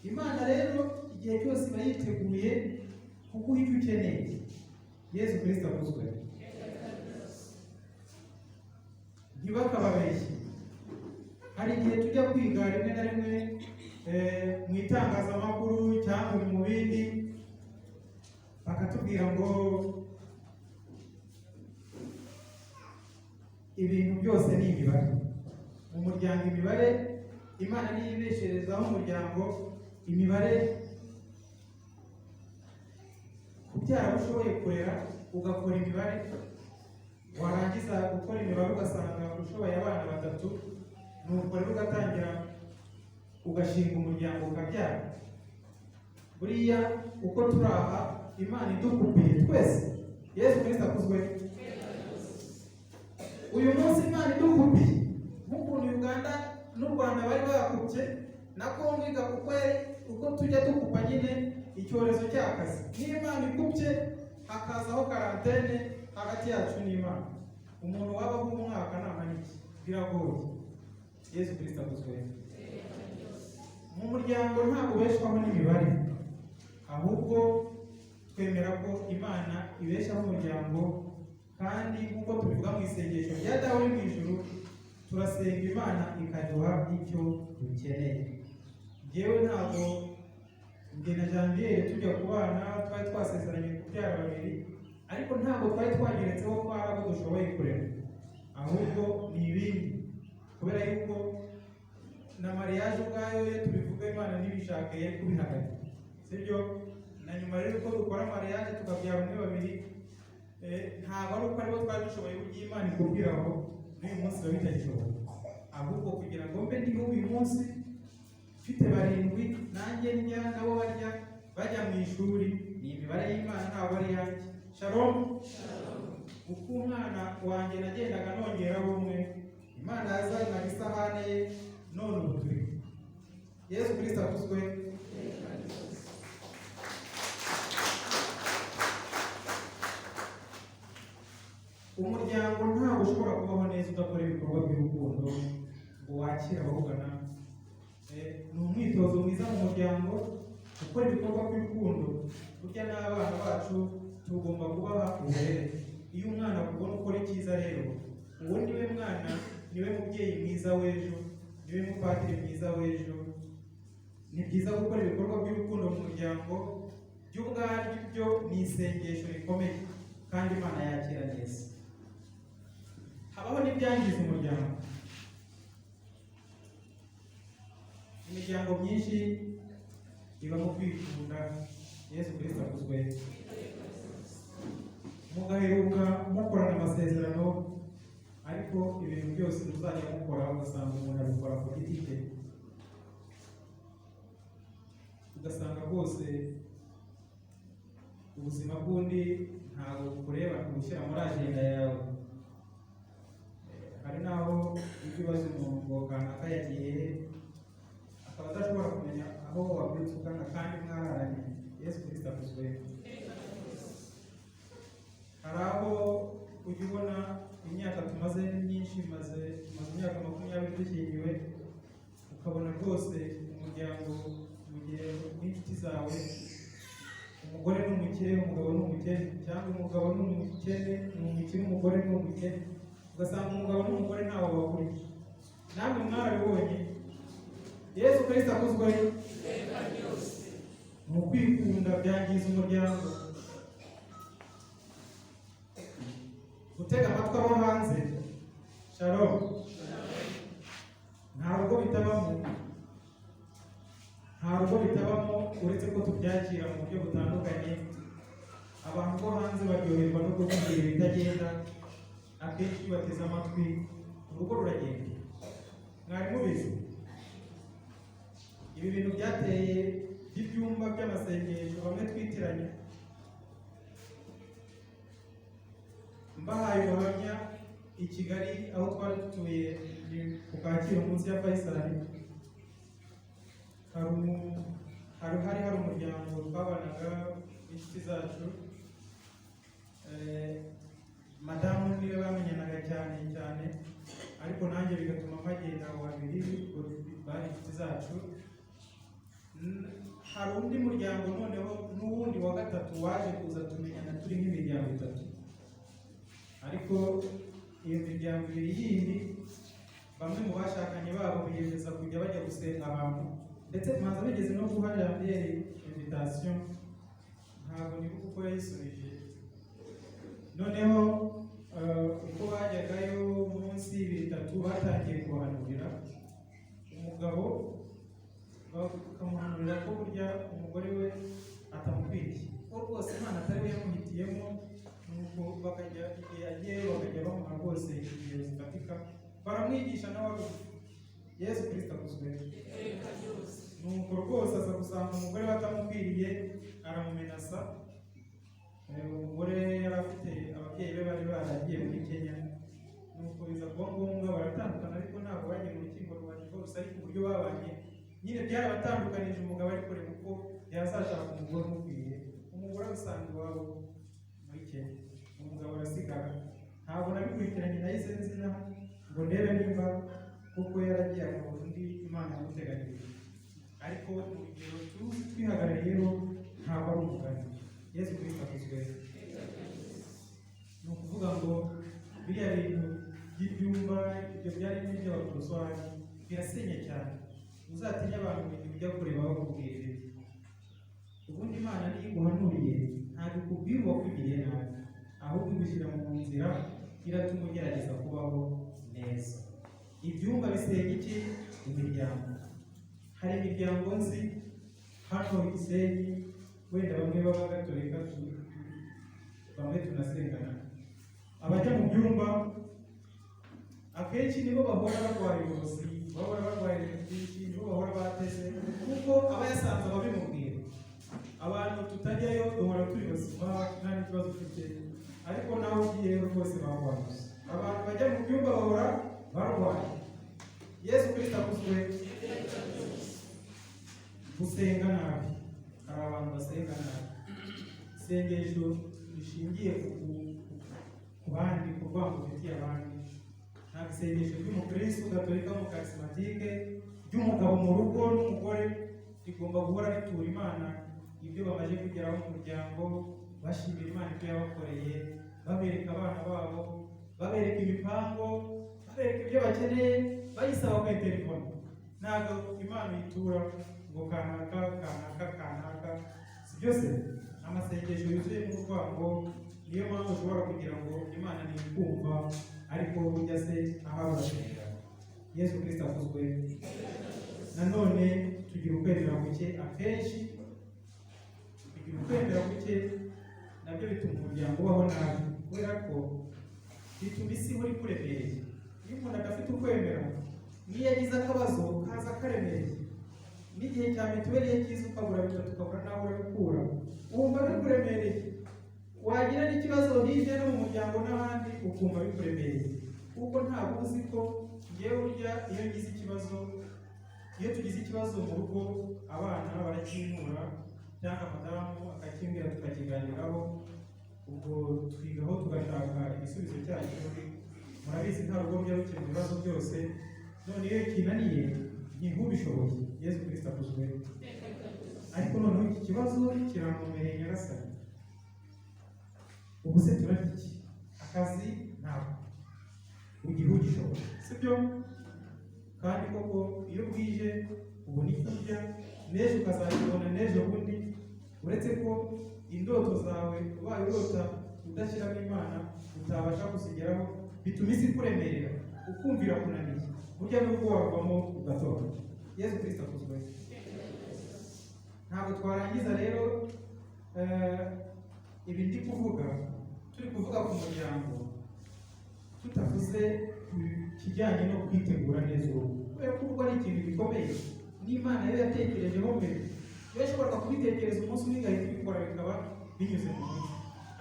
Imana rero igihe cyose iba yiteguye kuguha icyo ukeneye. Yesu Kristo akuzwe. Ntibakababeshye. Hari igihe tujya kwiga rimwe na rimwe mu itangazamakuru cyangwa mu bindi, bakatubwira ngo ibintu byose ni imibare. Mu muryango imibare, Imana niyo ibesherezaho umuryango imibare. Kubyara ushoboye kurera ugakora imibare, warangiza gukora imibare ugasanga ushoboye abana 3, nuko rero ugatangira ugashinga umuryango ukabyara. Buriya uko turaha Imana idukubiye twese. Yesu Kristo akuzwe. Uyu munsi Imana idukubiye nk'ukuntu Uganda n'u Rwanda bari bakubye, na Kongo igakupwe uko tujya dukupa nyine icyorezo cy'akazi. N'Imana ikubye hakazaho karantene hagati yacu n'Imana. Umuntu wabaho umwaka namaniki biragoye. Yesu Kristo akuzwe. Mu muryango ntabwo ubeshwaho n'imibare, ahubwo twemera ko Imana ibeshaho umuryango. Kandi nk'uko tubivuga mu isengesho rya Dawe uri mu ijuru, turasenga Imana ikaduha icyo dukeneye. Njyewe ntabwo njye na Janvier tujya kubana twari twasezeranye kubyara 2, ariko ntabwo twari twageretseho ko hari abo dushoboye kurera, ahubwo ni ibindi. Kubera yuko na mariage ubwayo iyo tubivuga Imana ntibishake yari kubihagarika, sibyo? Na nyuma rero ko dukora mariage tukabyara 1 2, ntabwo ari uko aribo twari dushoboye uburyo Imana ikubwira aho n'uyu munsi biba bitagishoboye, ahubwo kugira ngo mbe ndiho uyu munsi mfite 7, nanjye njya nabo bajya mu ishuri, ni imibare y'Imana ntabwo ari yanjye. Shalom. Uko umwana wanjye nagendaga nongeraho umwe, Imana yazanaga isahane ye, none ubu turi. Yesu Kristo akuzwe. Umuryango ntabwo ushobora kubaho neza udakora ibikorwa by'urukundo ngo wakire abawugana. Ni umwitozo mwiza mu muryango gukora ibikorwa by'urukundo. Burya n'abana bacu tugomba kubaha uburere. Iyo umwana akubona ukora icyiza rero, uwo niwe mwana, niwe mubyeyi mwiza w'ejo, niwe mupadiri mwiza w'ejo. Ni byiza gukora ibikorwa by'urukundo mu muryango. Byo ubwaryo byo ni isengesho rikomeye kandi Imana yakira neza. Habaho n'ibyangiza umuryango. Imiryango myinshi ibamo kwikunda. Yesu Kristo akuzwe. Mugaheruka mukorana amasezerano, ariko ibintu byose muzajya mukora ugasanga umuntu abikora ku giti cye, ugasanga rwose ubuzima bw'undi ntabwo bukureba kubushyira muri agenda yawe. Hari naho ibibazo umuntu kanaka yagiye akaba adashobora kumenya aho wabyutse ugana kandi mwararanye. Yesu Kristo akuzwe. Hari aho ujya ubona imyaka tumaze myinshi, maze imyaka 20 dushyingiwe, ukabona rwose umuryango mu gihe n'inshuti zawe, umugore ni umukire, umugabo ni umukene, cyangwa umugabo ni umukene, umugore ni umukene, ugasanga umugabo n'umugore ntawo bahuriye. Namwe mwarabibonye. Yesu Kristo akuzwe. Mu kwikunda byangiza umuryango. Gutega amatwi abo hanze. Shalom. Nta rugo bitabamo uretse ko tubyakira mu buryo butandukanye. Abantu bo hanze baryoherwa no kuvugira ibitagenda, akenshi iyo bateze amatwi urugo ruragenda. Mwari mubizi? Ibi bintu byateye ibyumba by'amasengesho bamwe twitiranya. Mbahaye ubuhamya i Kigali aho twari dutuye ku Kacyiru munsi ya Faisal. hari umuryango twabanaga n'inshuti zacu. Madamu niwe bamenyanaga cyane, ariko nanjye bigatuma mpagenda abo babiri bari inshuti zacu. hari undi muryango noneho n'uwundi wa gatatu waje kuza tumenyana turi nk'imiryango itatu, ariko iyo miryango ibiri yindi bamwe mu bashakanye babo biyemeza kujya bajya gusenga ahantu, ndetse maze bigeze no guha Janvier invitation, ntabwo nibuka uko yayisubije. Noneho uko bajyagayo munsi bitatu batangiye kubahanurira umugabo, bakamuhanurira ko burya umugore we atamukwiriye, ko rwose Imana atari we yamuhitiyemo, nuko bakajya igihe yagiyeyo bakajya bamuha rwose ingero zifatika, baramwigisha nawe Yesu Kristo akuzwe. Nuko rwose aza gusanga umugore we atamukwiriye, aramumenasa. Umugore yari afite ababyeyi be bari baragiye muri Kenya, nuko biza kuba ngombwa baratandukana, ariko ntabwo bagiye mu rukiko rwa divorce, ariko uburyo babanye nyine byarabatandukanije. Umugabo ari kureba uko yazashaka umugore umukwiriye, umugore asanga iwabo muri Kenya, umugabo arasigara. Ntabwo nabikurikiranye nahise nzina ngo ndebe nimba kuko yaragiye akabona undi Imana yamuteganyirije, ariko urugero tuzi twihagarariyeho ntabwo ari umugani. Yesu Kristo akuzwe. Ni ukuvuga ngo biriya bintu by'ibyumba ibyo byari n'iby'abakoroswari birasenye cyane. Uzatinya abantu ibintu ujya kureba bakubwire, ubundi Imana niyo iguhanuriye ntabwo ikubwira uwakugiriye nabi, ahubwo igushyira mu nzira iratuma ugerageza kubaho neza. Ibyumba bisenya iki? Imiryango. Hari imiryango nzi hano Gisenyi, wenda bamwe baba Gatolika, bamwe tunasengana, abajya mu byumba akenshi nibo bahora barwaye uburozi, bahora barwaye ibintu byinshi, nibo bahora bateze, kuko aba yasanze ababimubwira. Abantu tutajyayo duhora turi bazima nta n'ikibazo ufite, ariko nawe ugiyeyo rwose barwaye. Abantu bajya mu byumba bahora barwaye. Yesu Kristo akuzwe. Gusenga nabi, hari abantu basenga nabi. Isengesho rishingiye ku bandi, ku rwango ufitiye abandi. Ntabwo isengesho ry'umukristo gatolika mu karisimatike ry'umugabo mu rugo n'umugore rigomba guhora ritura Imana ibyo bamaze kugeraho mu muryango, bashimira Imana ibyo yabakoreye, babereka abana babo, babereka imipango, babereka ibyo bakeneye, bayisaba kuri telefone. Ntabwo Imana yitura ngo kanaka kanaka kanaka, si byose amasengesho yuzuye mu rwango. Niyo mpamvu ushobora kugira ngo Imana ntikumva, ariko burya se aho urasenga. Yesu Kristo akuzwe. Nanone tugira ukwemera kuke, akenshi tugira ukwemera kuke nabyo bituma umuryango ubaho nabi, kubera ko bituma isi ihora ikuremereye. Iyo umuntu adafite ukwemera, niyo yagize akabazo kaza karemereye, n'igihe cya mituweli ye cyiza ukabura bitatu ukabura nawe urabikura, wumva bikuremereye. Wagira n'ikibazo hirya no mu muryango n'ahandi ukumva bikuremereye, kuko ntabwo uzi ko ngewe burya iyo ngize ikibazo, iyo tugize ikibazo mu rugo, abana barakintura cyangwa madamu akakimbwira tukakiganiraho, ubwo twigaho tugashaka igisubizo cyacyo. Murabizi nta rugo rujya rukemura ibibazo byose, none iyo kinaniye ntihubishoboye. Yesu Kristo akuzwe. Ariko noneho iki kibazo kiramumereye Nyagasani, ubu se turafite iki? Akazi ntabwo ugiye ugishoboye, sibyo? Kandi koko iyo bwije ubona icyo urya, n'ejo ukazakibona n'ejo bundi, uretse ko indoto zawe ubaye urota udashyiramo Imana utabasha kuzigeraho, bituma isi kuremerera, ukumvira kunaniye, burya n'ubwo wavamo ugatora. Yesu Kristo akuzwe. Ntabwo twarangiza rero ibi ndi kuvuga, turi kuvuga ku muryango, tutavuze kijyanye no kwitegura neza urugo, kubera ko urugo ari ikintu gikomeye n'Imana yo yatekerejeho mbere. Iyo yashoboraga kubitekereza umunsi umwe igahita ibikora bikaba binyuze mu munsi,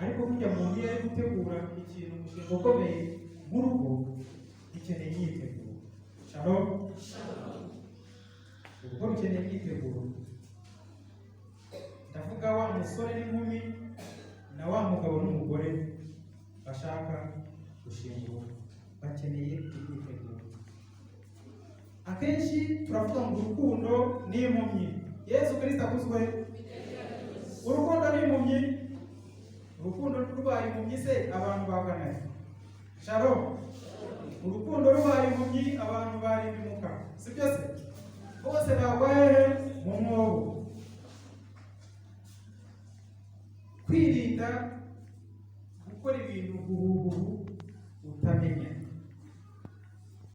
ariko burya mu gihe ari gutegura ikintu, umushinga ukomeye nk'urugo, ikeneye imyiteguro. Shalom. Urugo rukeneye imyiteguro. Ndavuga wa musore n'inkumi na wa mugabo n'umugore bashaka gushinga urugo, bakeneye imyiteguro. Akenshi turavuga ngo urukundo n'impumyi, Yesu Kristo akuzwe. Urukundo n'impumyi, urukundo rwaye impumyi se abantu baganaye. Shalom. Urukundo rwaye impumyi abantu bari bimuka, sibyo se? Bose bagwaye mu mwobo. Kwirinda gukora ibintu guhuguhu utamenya.